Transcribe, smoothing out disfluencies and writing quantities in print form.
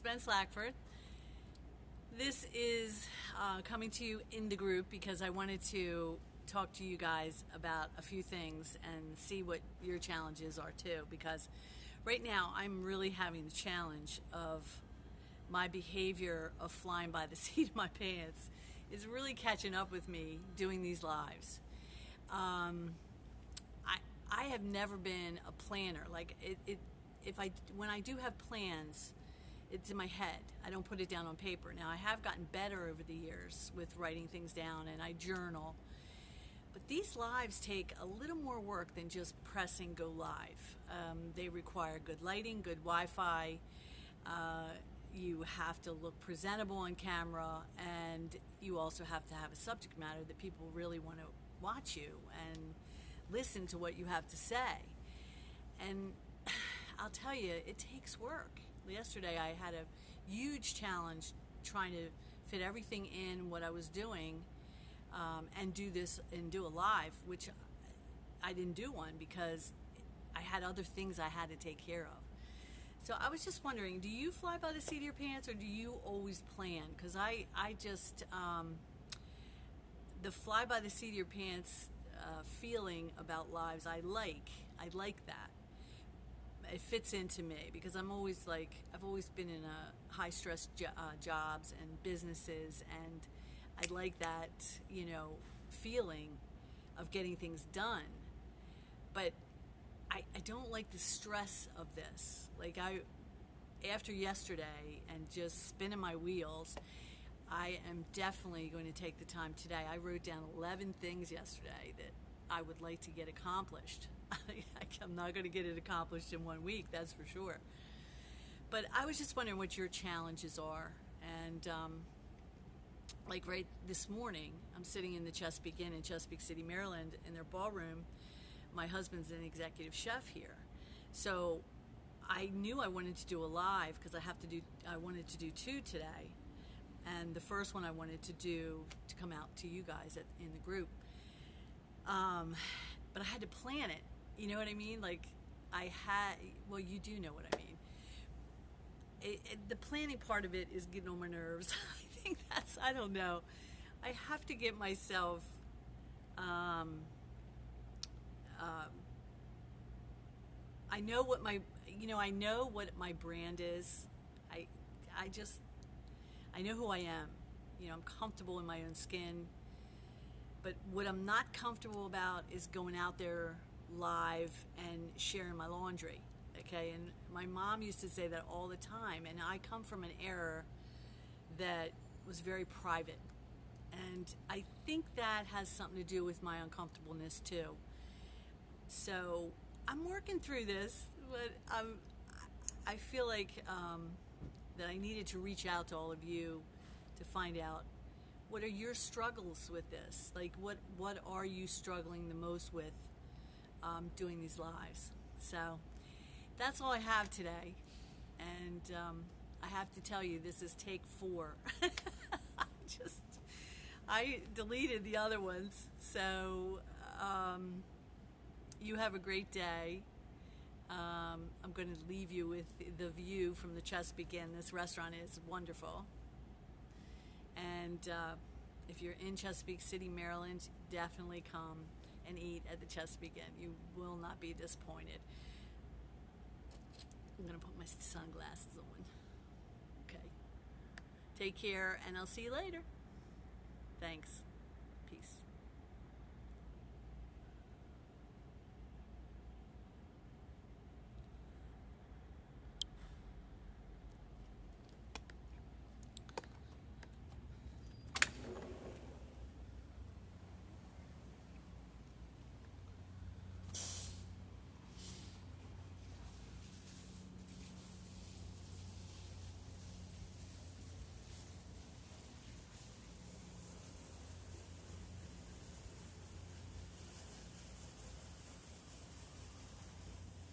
Spence Lackford. This is coming to you in the group because I wanted to talk to you guys about a few things and see what your challenges are too, because right now I'm really having the challenge of my behavior of flying by the seat of my pants is really catching up with me doing these lives. I have never been a planner. Like when I do have plans, it's in my head. I don't put it down on paper. Now I have gotten better over the years with writing things down, and I journal. But these lives take a little more work than just pressing go live. They require good lighting, good Wi-Fi. You have to look presentable on camera, and you also have to have a subject matter that people really want to watch you and listen to what you have to say. And I'll tell you, it takes work. Yesterday I had a huge challenge trying to fit everything in what I was doing and do a live, which I didn't do one because I had other things I had to take care of. So I was just wondering, do you fly by the seat of your pants, or do you always plan? Because I just the fly by the seat of your pants feeling about lives, I like that. It fits into me because I've always been in a high stress jobs and businesses, and I like that, feeling of getting things done. But I don't like the stress of this. After yesterday and just spinning my wheels, I am definitely going to take the time today. I wrote down 11 things yesterday that I would like to get accomplished. I'm not going to get it accomplished in 1 week, that's for sure. But I was just wondering what your challenges are. And right this morning, I'm sitting in the Chesapeake Inn in Chesapeake City, Maryland, in their ballroom. My husband's an executive chef here. So I knew I wanted to do a live because I wanted to do 2 today. And the first one I wanted to come out to you guys in the group. But I had to plan it. You know what I mean? You do know what I mean. The planning part of it is getting on my nerves. I think I don't know. I have to get myself, I know what my brand is. I know who I am. I'm comfortable in my own skin. But what I'm not comfortable about is going out there live and sharing my laundry. Okay, and my mom used to say that all the time, and I come from an era that was very private, and I think that has something to do with my uncomfortableness too. So I'm working through this, but I feel like that I needed to reach out to all of you to find out, what are your struggles with this? What are you struggling the most with doing these lives? So that's all I have today. And I have to tell you, this is take 4. I deleted the other ones. So you have a great day. I'm going to leave you with the view from the Chesapeake Inn. This restaurant is wonderful. And if you're in Chesapeake City, Maryland, definitely come and eat at the Chesapeake Inn. You will not be disappointed. I'm going to put my sunglasses on. Okay. Take care, and I'll see you later. Thanks. Peace.